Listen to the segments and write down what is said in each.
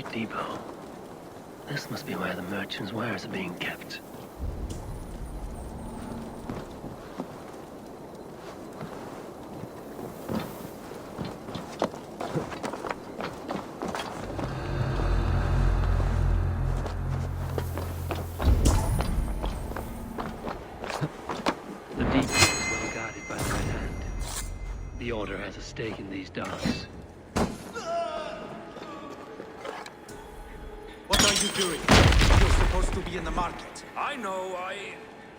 freight depot. This must be where the merchants' wares are being kept. The depot is well guarded by the Red Hand. The Order has a stake in these docks. What are you doing? You're supposed to be in the market. I know,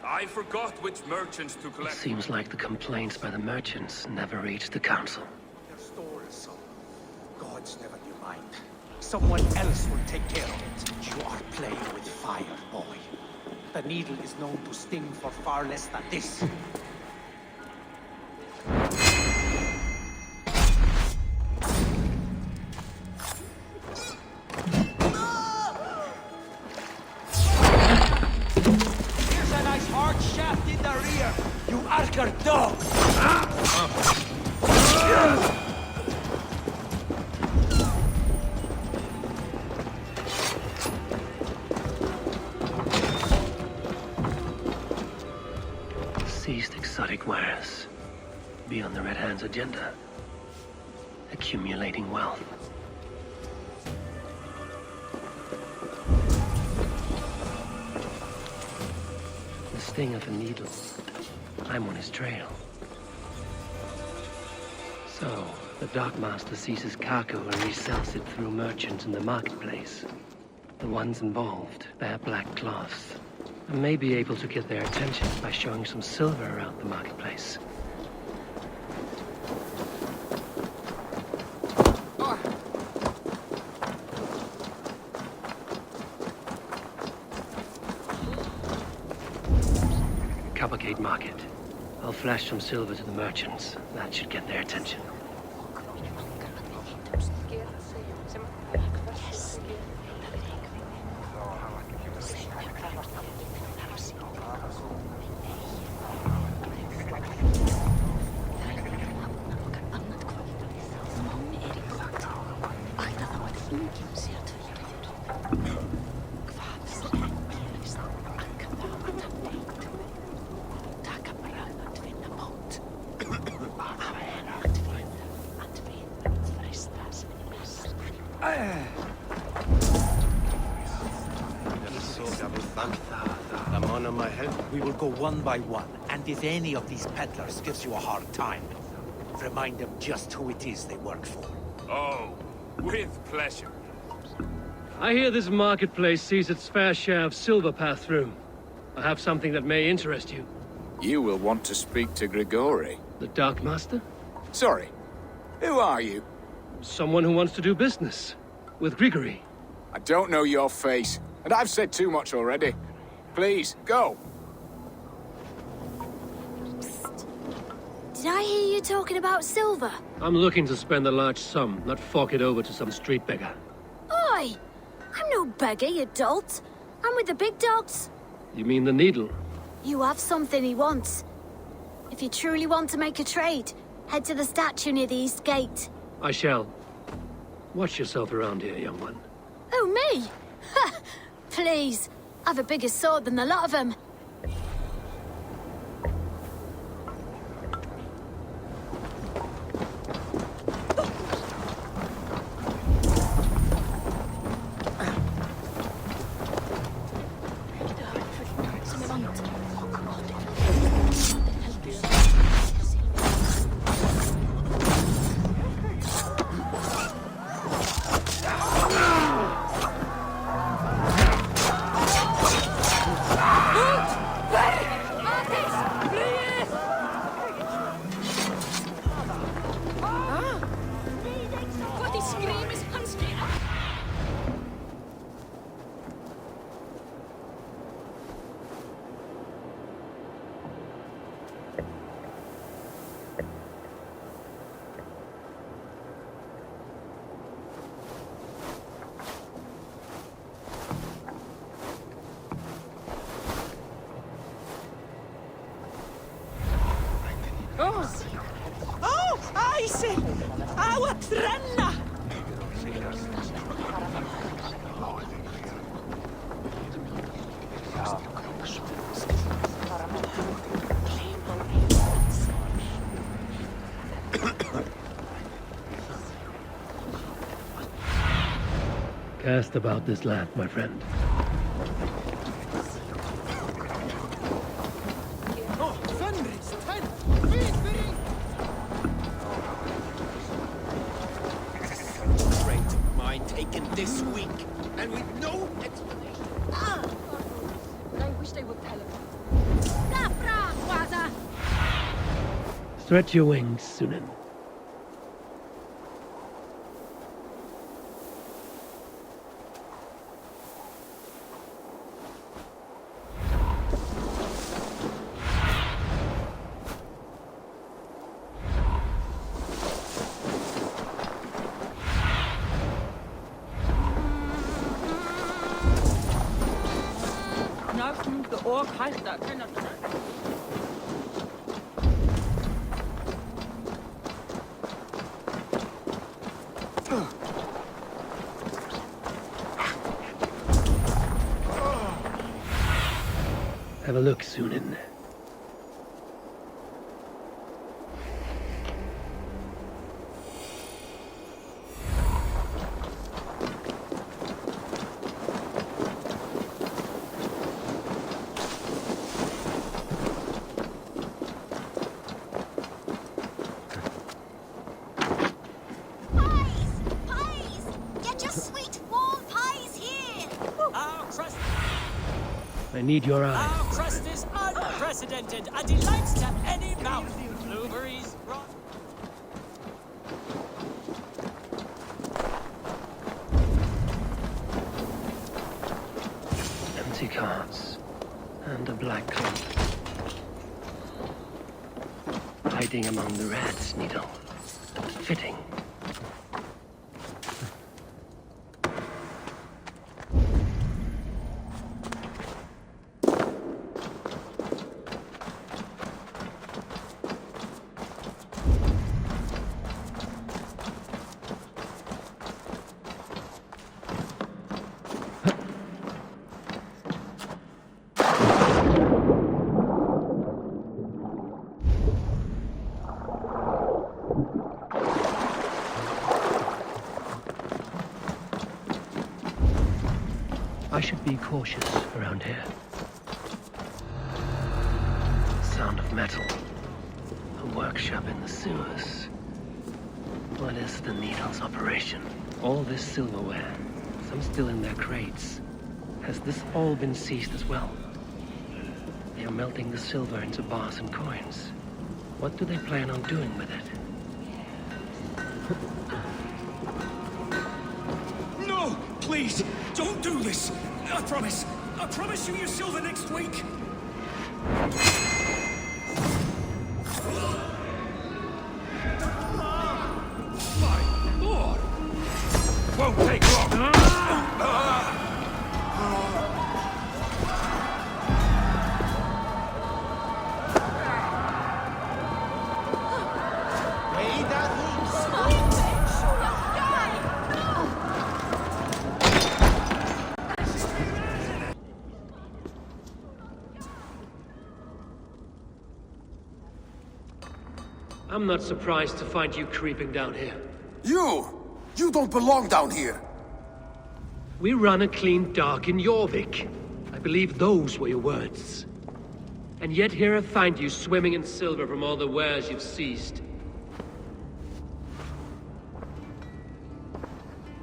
I forgot which merchants to It collect. seems like the complaints by the merchants never reached the council. Your store is sold. Gods never knew mine. Someone else will take care of it. You are playing with fire, boy. The needle is known to sting for far less than this. Here's a nice hard shaft in the rear. You archer dog! Seized exotic wares. Be on the Red Hand's agenda. Accumulating wealth. The sting of a needle. I'm on his trail. So, the dockmaster seizes cargo and resells it through merchants in the marketplace. The ones involved bear black cloths. I may be able to get their attention by showing some silver around the marketplace. Coppergate Market. I'll flash some silver to the merchants. That should get their attention. I'm on my head. We will go one by one, and if any of these peddlers gives you a hard time, remind them just who it is they work for. Oh, with pleasure. I hear this marketplace sees its fair share of silver pass through. I have something that may interest you. You will want to speak to Grigori. The Darkmaster? Sorry, who are you? Someone who wants to do business. With Grigory. I don't know your face, and I've said too much already. Please, go. Did I hear you talking about silver? I'm looking to spend a large sum, not fork it over to some street beggar. Oi! I'm no beggar, you dolt. I'm with the big dogs. You mean the needle? You have something he wants. If you truly want to make a trade, head to the statue near the east gate. I shall. Watch yourself around here, young one. Oh, me? Ha! Please. I've a bigger sword than the lot of them. asked about this land, my friend. Rate of mine taken this week, and with no explanation. I wish they would tell him. Stretch your wings, Sunan. Have a look, Sunan. I need your eyes. Our crust is unprecedented and delights to any mouth. Blueberries, Empty carts and a black cloak. Hiding among the rat's needle. Fitting. I should be cautious around here. Sound of metal. A workshop in the sewers. What is the needle's operation? All this silverware, some still in their crates. Has this all been seized as well? They are melting the silver into bars and coins. What do they plan on doing with it? No! Please! Don't do this! I promise you your silver next week! My lord! Won't take long! I'm not surprised to find you creeping down here. You don't belong down here! We run a clean dock in Jorvik. I believe those were your words. And yet here I find you swimming in silver from all the wares you've seized.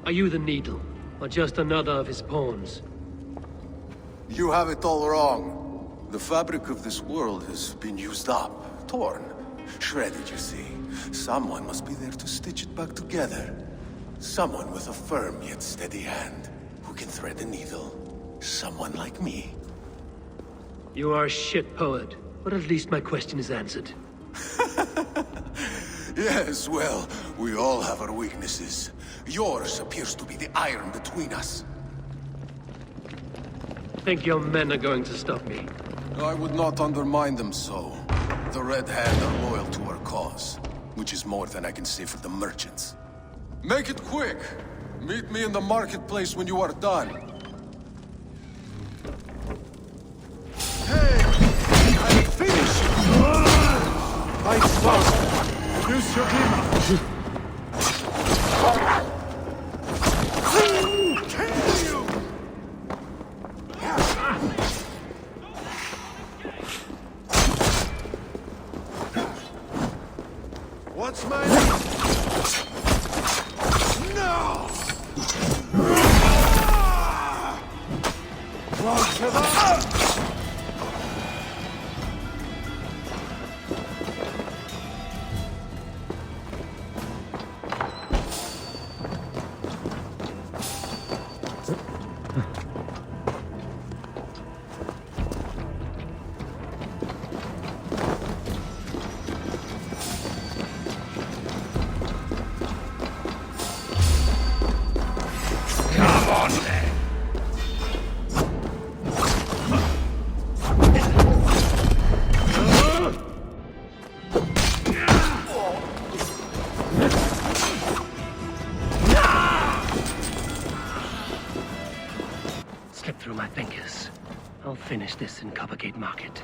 Are you the Needle, or just another of his pawns? You have it all wrong. The fabric of this world has been used up, torn, shredded, you see. Someone must be there to stitch it back together. Someone with a firm yet steady hand, who can thread a needle. Someone like me. You are a shit poet, but at least my question is answered. Yes, well, we all have our weaknesses. Yours appears to be the iron between us. Think your men are going to stop me? I would not undermine them so. The Red Hand are loyal to our cause, which is more than I can say for the merchants. Make it quick! Meet me in the marketplace when you are done. Hey! I'm finished! I spoke! Use your glimmer! What's my name? No! Slip through my fingers. I'll finish this in Coppergate Market.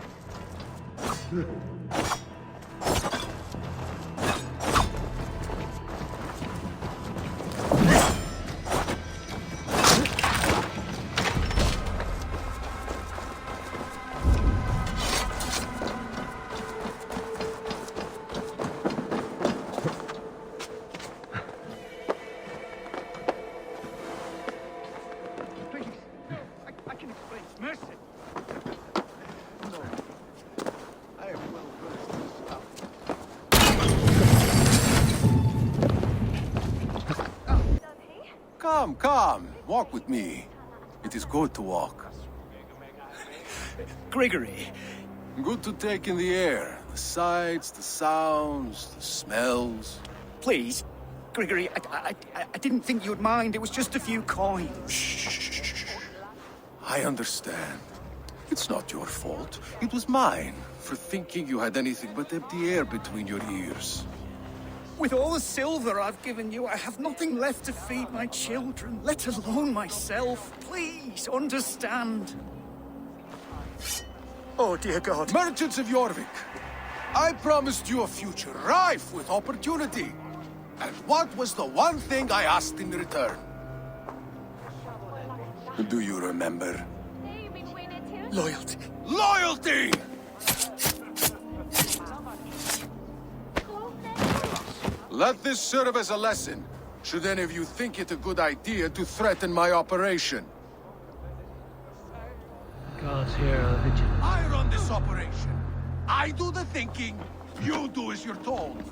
Come, walk with me. It is good to walk. Gregory. Good to take in the air. The sights, the sounds, the smells. Please, Gregory, I didn't think you'd mind. It was just a few coins. Shh. I understand. It's not your fault. It was mine for thinking you had anything but empty air between your ears. With all the silver I've given you, I have nothing left to feed my children, let alone myself. Please, understand. Oh, dear God. Merchants of Jorvik, I promised you a future rife with opportunity. And what was the one thing I asked in return? Do you remember? Loyalty. Loyalty! Let this serve as a lesson, should any of you think it a good idea to threaten my operation. Guards here are vigilant. I run this operation. I do the thinking, you do as you're told.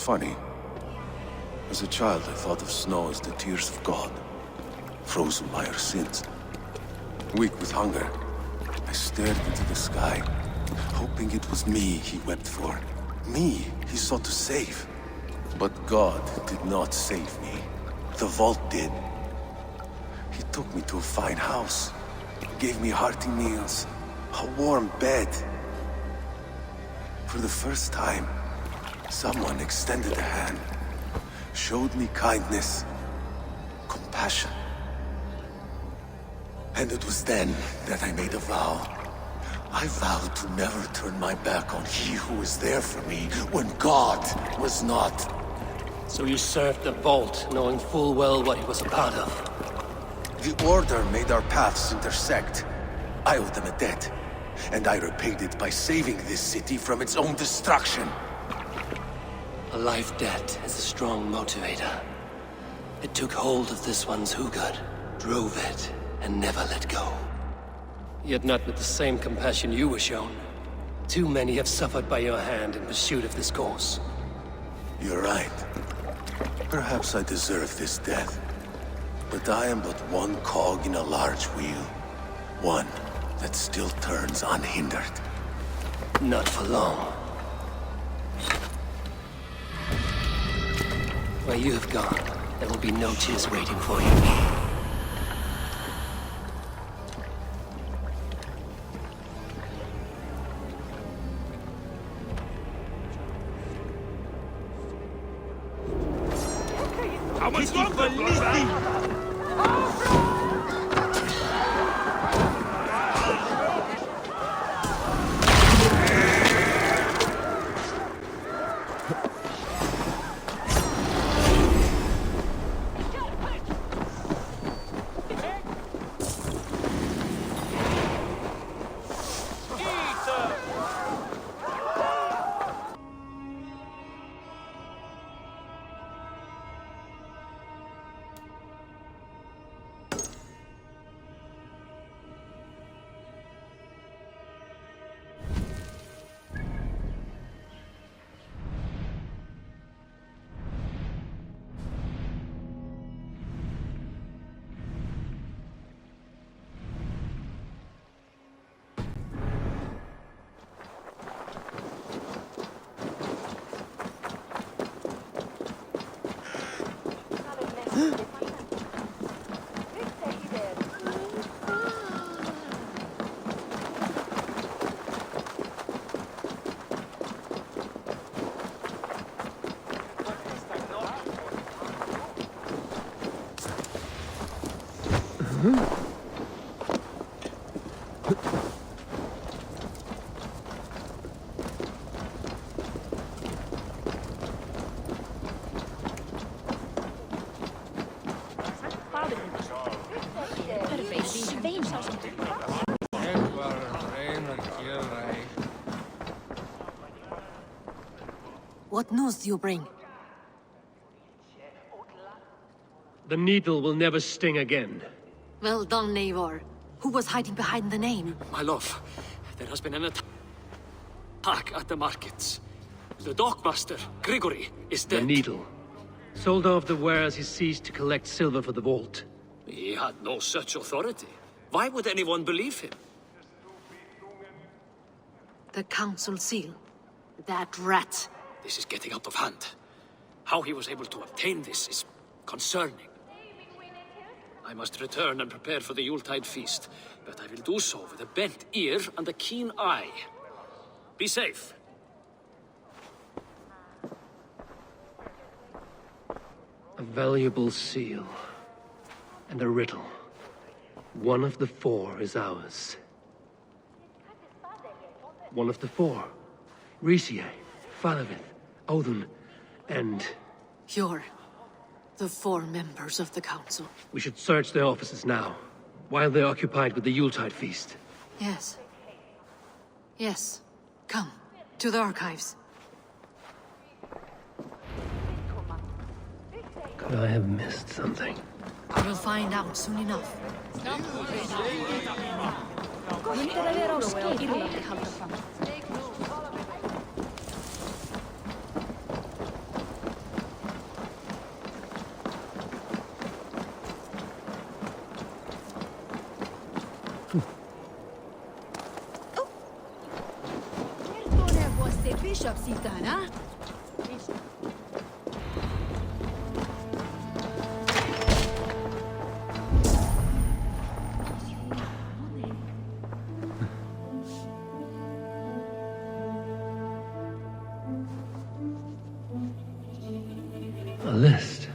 Funny. As a child, I thought of snow as the tears of God, frozen by our sins. Weak with hunger, I stared into the sky, hoping it was me he wept for. Me he sought to save. But God did not save me. The vault did. He took me to a fine house, gave me hearty meals, a warm bed. For the first time, someone extended a hand, showed me kindness, compassion. And it was then that I made a vow. I vowed to never turn my back on he who was there for me when God was not. So you served the Vault, knowing full well what he was a part of. The Order made our paths intersect. I owed them a debt, and I repaid it by saving this city from its own destruction. A life debt is a strong motivator. It took hold of this one's Hugad, drove it, and never let go. Yet not with the same compassion you were shown. Too many have suffered by your hand in pursuit of this course. You're right. Perhaps I deserve this death. But I am but one cog in a large wheel. One that still turns unhindered. Not for long. Where you have gone, there will be no tears waiting for you. What's wrong with you? What news do you bring? The needle will never sting again. Well done, Eivor. Who was hiding behind the name? My love, there has been an attack at the markets. The dockmaster, Grigory, is dead. The needle. Sold off the wares he seized to collect silver for the vault. He had no such authority. Why would anyone believe him? The council seal. That rat. This is getting out of hand. How he was able to obtain this is concerning. I must return and prepare for the Yuletide feast, but I will do so with a bent ear and a keen eye. Be safe. A valuable seal. And a riddle. One of the four is ours. One of the four. Riesier, Falavith, Odin, and... You're the four members of the council. We should search their offices now, while they're occupied with the Yuletide feast. Yes. Yes. Come, to the archives. Could I have missed something? We'll find out soon enough. A list.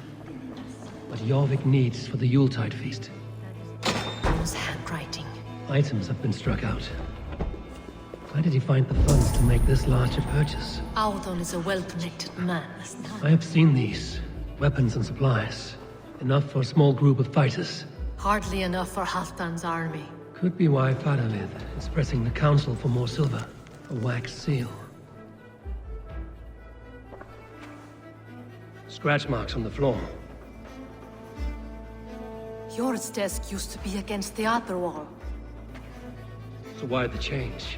What Jorvik needs for the Yuletide feast. Whose handwriting? Items have been struck out. Where did he find the funds to make this large a purchase? Audon is a well-connected man. I have seen these. Weapons and supplies. Enough for a small group of fighters. Hardly enough for Halfdan's army. Could be why Fadavid is pressing the council for more silver. A wax seal. Scratch marks on the floor. Jor's desk used to be against the other wall. So why the change?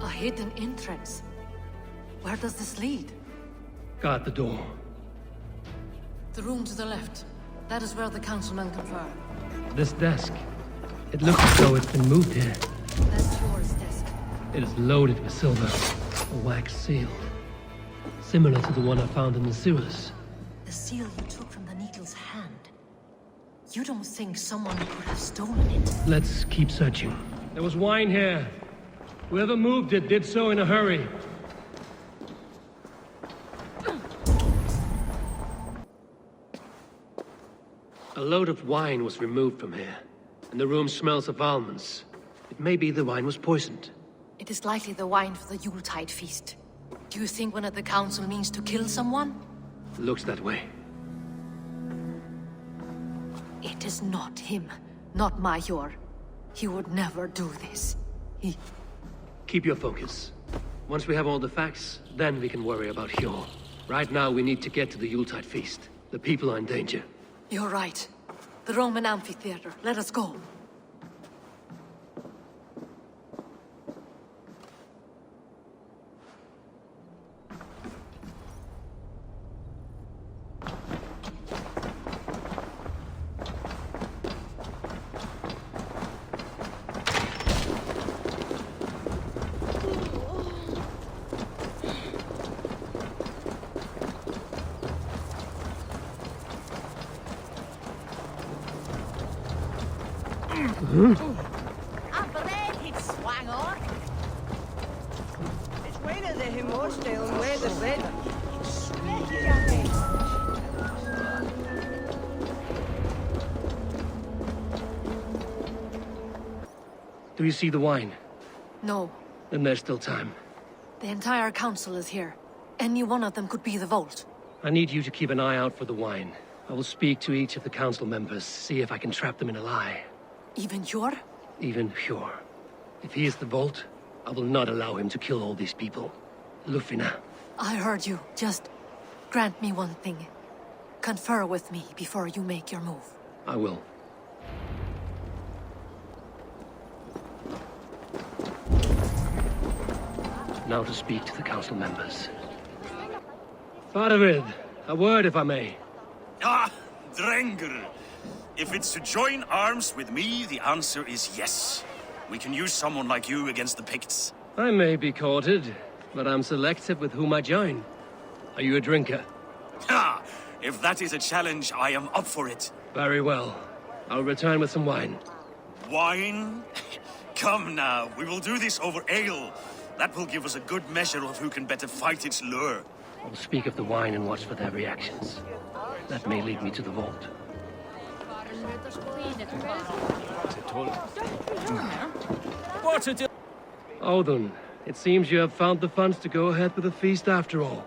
A hidden entrance. Where does this lead? Guard the door. The room to the left. That is where the councilmen confer. This desk. It looks as though it's been moved here. That's Jor's desk. It is loaded with silver. A wax seal. Similar to the one I found in the sewers. The seal you took from the needle's hand. You don't think someone could have stolen it? Let's keep searching. There was wine here. Whoever moved it did so in a hurry. A load of wine was removed from here, and the room smells of almonds. It may be the wine was poisoned. It is likely the wine for the Yuletide feast. Do you think one of the council means to kill someone? Looks that way. It is not him, not Major. He would never do this. He... Keep your focus. Once we have all the facts, then we can worry about Hjor. Right now, we need to get to the Yuletide feast. The people are in danger. You're right. The Roman amphitheater. Let us go. Do you see the wine? No. Then there's still time. The entire council is here. Any one of them could be the vault. I need you to keep an eye out for the wine. I will speak to each of the council members, see if I can trap them in a lie. Even Hjor? Even Hjor. If he is the vault, I will not allow him to kill all these people. Lufina. I heard you. Just grant me one thing. Confer with me before you make your move. I will. Now to speak to the council members. Faravid, a word if I may. Ah, Drenger. If it's to join arms with me, the answer is yes. We can use someone like you against the Picts. I may be courted, but I'm selective with whom I join. Are you a drinker? Ha! If that is a challenge, I am up for it. Very well. I'll return with some wine. Wine? Come now, we will do this over ale. That will give us a good measure of who can better fight its lure. I'll speak of the wine and watch for their reactions. That may lead me to the vault. Odun, it seems you have found the funds to go ahead with the feast after all.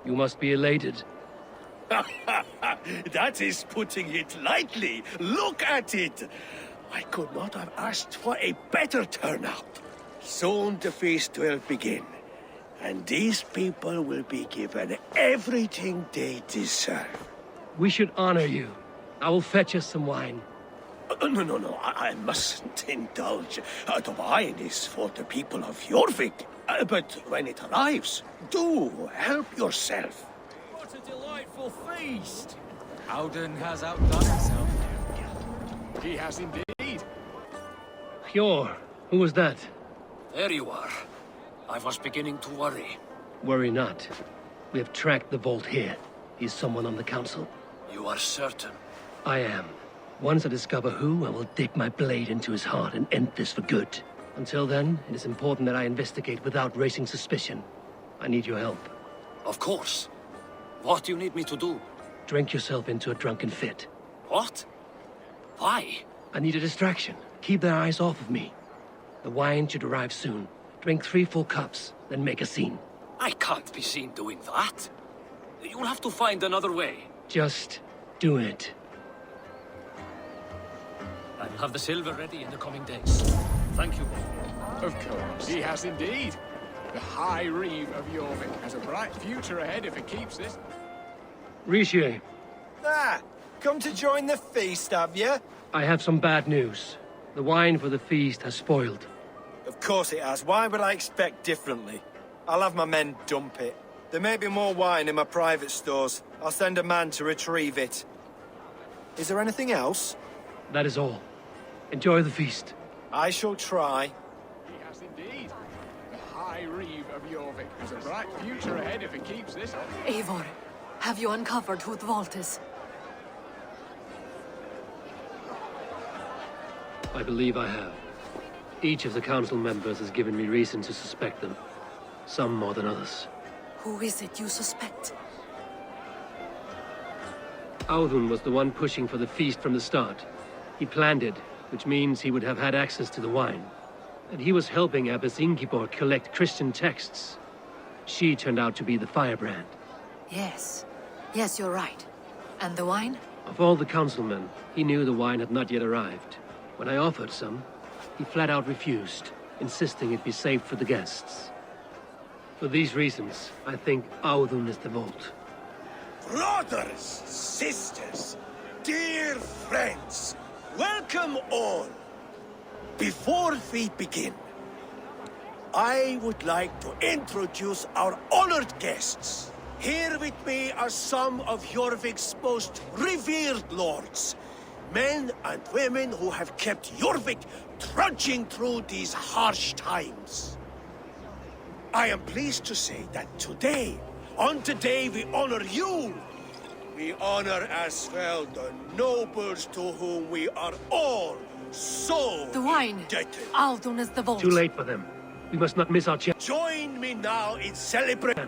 You must be elated. That is putting it lightly. Look at it. I could not have asked for a better turnout. Soon the feast will begin, and these people will be given everything they deserve. We should honor you. I will fetch us some wine. No, I mustn't indulge. The wine is for the people of Jorvik. But when it arrives, do help yourself. What a delightful feast! Odin has outdone himself. He has indeed. Hjor, who was that? There you are. I was beginning to worry. Worry not. We have tracked the vault here. He's someone on the council. You are certain? I am. Once I discover who, I will dig my blade into his heart and end this for good. Until then, it is important that I investigate without raising suspicion. I need your help. Of course. What do you need me to do? Drink yourself into a drunken fit. What? Why? I need a distraction. Keep their eyes off of me. The wine should arrive soon. Drink 3 full cups, then make a scene. I can't be seen doing that. You'll have to find another way. Just do it. I'll have the silver ready in the coming days. Thank you. Of course, he has indeed. The High Reeve of Jorvik has a bright future ahead if it keeps this. Rishi. Come to join the feast, have you? I have some bad news. The wine for the feast has spoiled. Of course it has. Why would I expect differently? I'll have my men dump it. There may be more wine in my private stores. I'll send a man to retrieve it. Is there anything else? That is all. Enjoy the feast. I shall try. He has indeed. The High Reeve of Jorvik has a bright future ahead if it keeps this up. Eivor, have you uncovered who the vault is? I believe I have. Each of the council members has given me reason to suspect them. Some more than others. Who is it you suspect? Audun was the one pushing for the feast from the start. He planned it, which means he would have had access to the wine. And he was helping Abbess Ingeborg collect Christian texts. She turned out to be the firebrand. Yes. Yes, you're right. And the wine? Of all the councilmen, he knew the wine had not yet arrived. When I offered some, he flat out refused, insisting it be saved for the guests. For these reasons, I think Audun is the vault. Brothers, sisters, dear friends, welcome all. Before we begin, I would like to introduce our honored guests. Here with me are some of Jorvik's most revered lords. Men and women who have kept Jorvik trudging through these harsh times. I am pleased to say that today, on today we honor you. We honor as well the nobles to whom we are all so the wine. Indebted. Audun is the vault. Too late for them. We must not miss our chance. Join me now in celebrating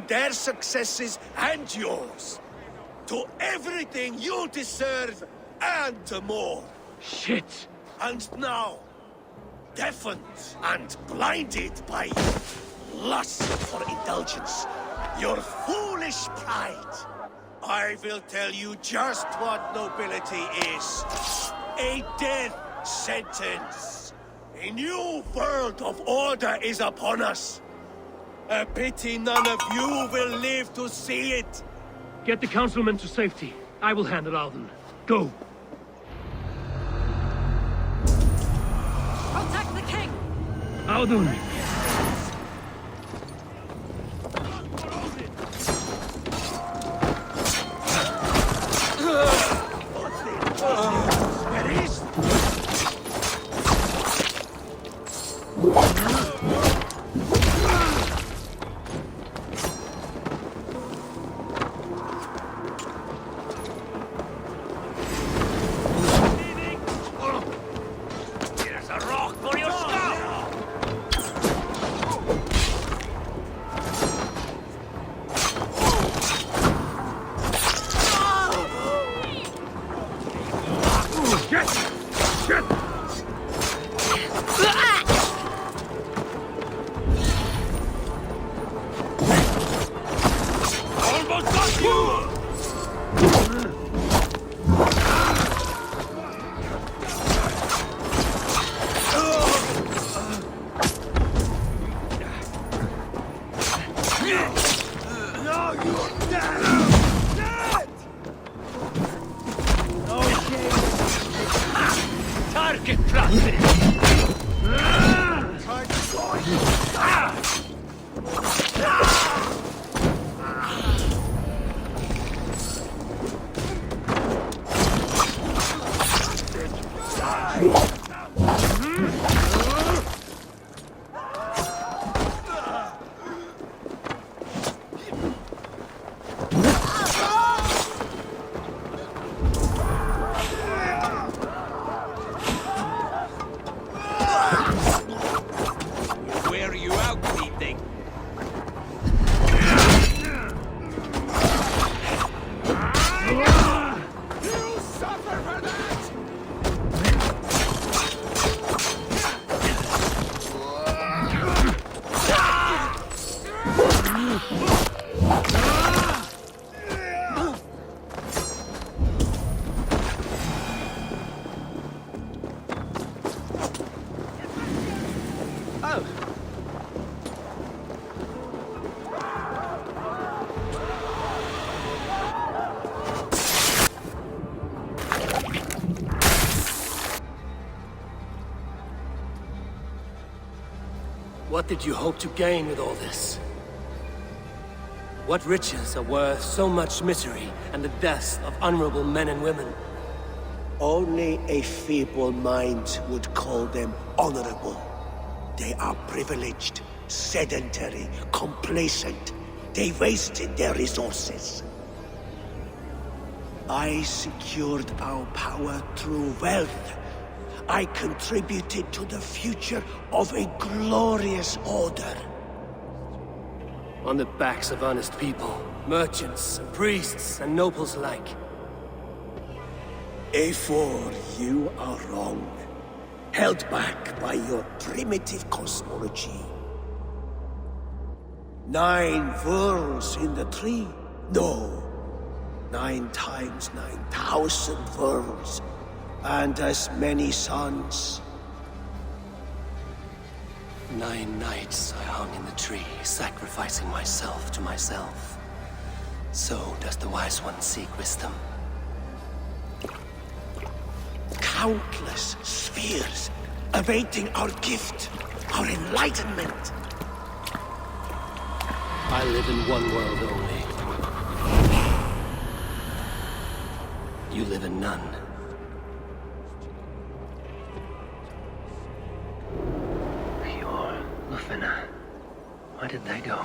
their successes and yours. To everything you deserve and more. Shit! And now, deafened and blinded by lust for indulgence, your foolish pride, I will tell you just what nobility is. A death sentence. A new world of order is upon us. A pity none of you will live to see it. Get the councilmen to safety. I will handle Audun. Go! Protect the king! Audun! What did you hope to gain with all this? What riches are worth so much misery and the deaths of honorable men and women? Only a feeble mind would call them honorable. They are privileged, sedentary, complacent. They wasted their resources. I secured our power through wealth, I contributed to the future of a glorious order. On the backs of honest people, merchants, and priests, and nobles alike. A4, you are wrong. Held back by your primitive cosmology. 9 worlds in the tree? No. 9 times 9,000 worlds. And as many suns. 9 nights I hung in the tree, sacrificing myself to myself. So does the wise one seek wisdom. Countless spheres awaiting our gift, our enlightenment. I live in one world only. You live in none. Pure Lufina. Where did they go?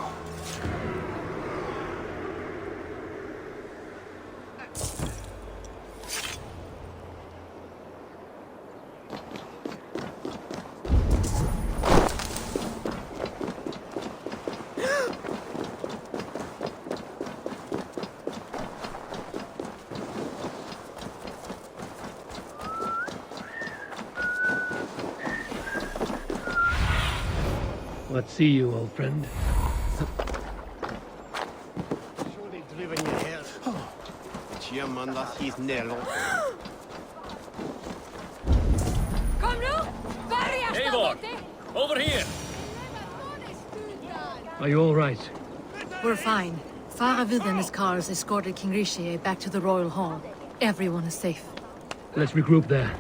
What see you, old friend? Surely driven your hair. Chairman, that he's Nero. Kom nu! Börja Eivor! Over here! Are you all right? We're fine. Faravid and his cars escorted King Rishi back to the royal hall. Everyone is safe. Let's regroup there.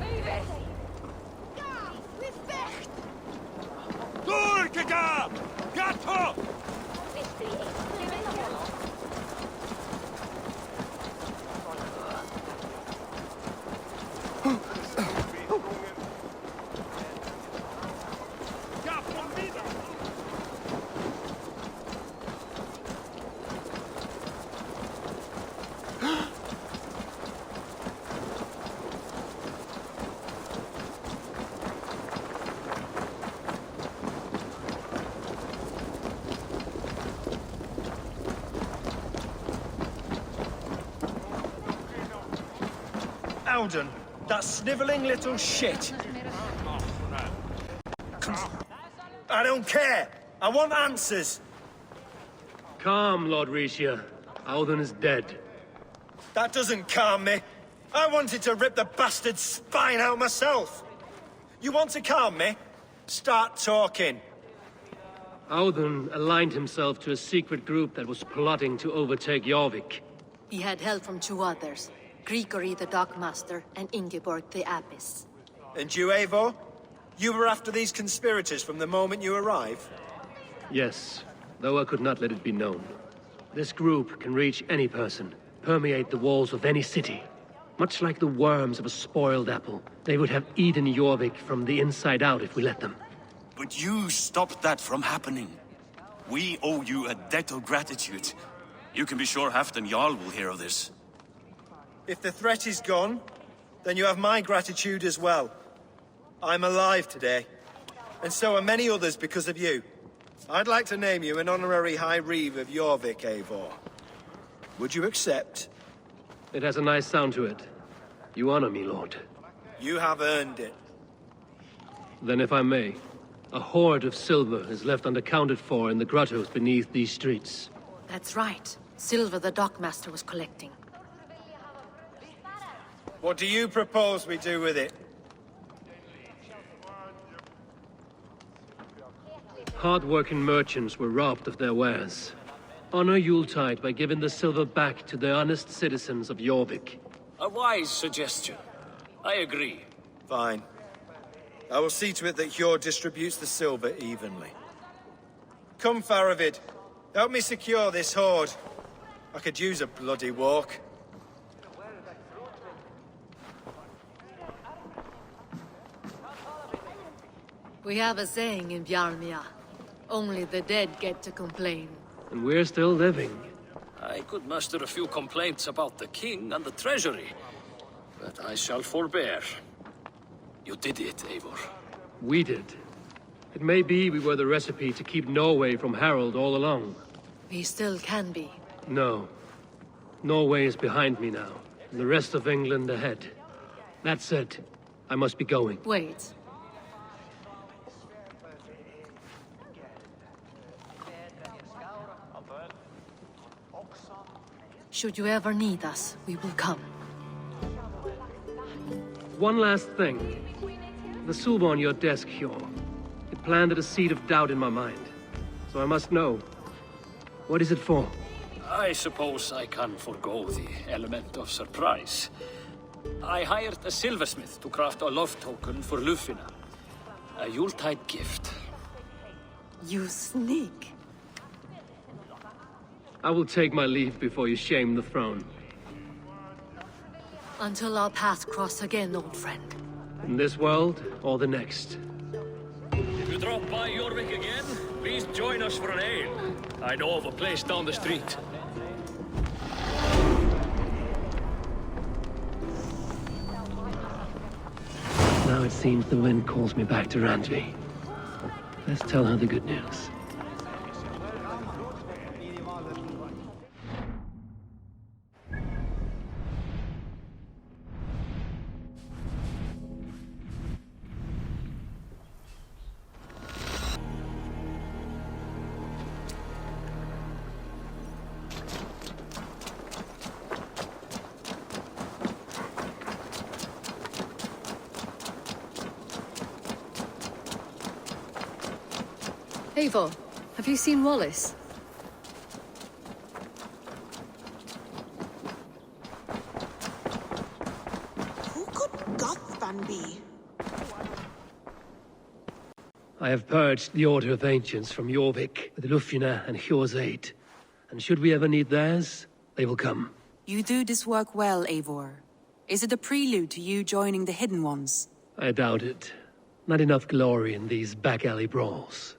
Alden, that snivelling little shit. I don't care. I want answers. Calm, Lord Rishia. Alden is dead. That doesn't calm me. I wanted to rip the bastard's spine out myself. You want to calm me? Start talking. Alden aligned himself to a secret group that was plotting to overtake Jorvik. He had help from 2 others. Grigory the Dockmaster and Ingeborg the Abbess. And you, Eivor? You were after these conspirators from the moment you arrived? Yes, though I could not let it be known. This group can reach any person, permeate the walls of any city. Much like the worms of a spoiled apple, they would have eaten Jorvik from the inside out if we let them. But you stopped that from happening. We owe you a debt of gratitude. You can be sure Halfdan Jarl will hear of this. If the threat is gone, then you have my gratitude as well. I'm alive today, and so are many others because of you. I'd like to name you an honorary High Reeve of Jorvik, Eivor. Would you accept? It has a nice sound to it. You honor me, Lord. You have earned it. Then if I may, a hoard of silver is left unaccounted for in the grottos beneath these streets. That's right. Silver the Dockmaster was collecting. What do you propose we do with it? Hard-working merchants were robbed of their wares. Honor Yuletide by giving the silver back to the honest citizens of Jorvik. A wise suggestion. I agree. Fine. I will see to it that Hjord distributes the silver evenly. Come, Faravid. Help me secure this hoard. I could use a bloody walk. We have a saying in Bjarmia. Only the dead get to complain. And we're still living. I could muster a few complaints about the king and the treasury, but I shall forbear. You did it, Eivor. We did. It may be we were the recipe to keep Norway from Harold all along. We still can be. No. Norway is behind me now, and the rest of England ahead. That said, I must be going. Wait. Should you ever need us, we will come. One last thing. The silver on your desk, Hjor. It planted a seed of doubt in my mind. So I must know. What is it for? I suppose I can forgo the element of surprise. I hired a silversmith to craft a love token for Lufina. A Yuletide gift. You sneak. I will take my leave before you shame the throne. Until our paths cross again, old friend. In this world, or the next. If you drop by Jorvik again, please join us for an ale. I know of a place down the street. Now it seems the wind calls me back to Randvi. Let's tell her the good news. Eivor, have you seen Wallace? Who could Gothban be? I have purged the Order of Ancients from Jorvik with Lufina and Hjor's aid. And should we ever need theirs, they will come. You do this work well, Eivor. Is it a prelude to you joining the Hidden Ones? I doubt it. Not enough glory in these back alley brawls.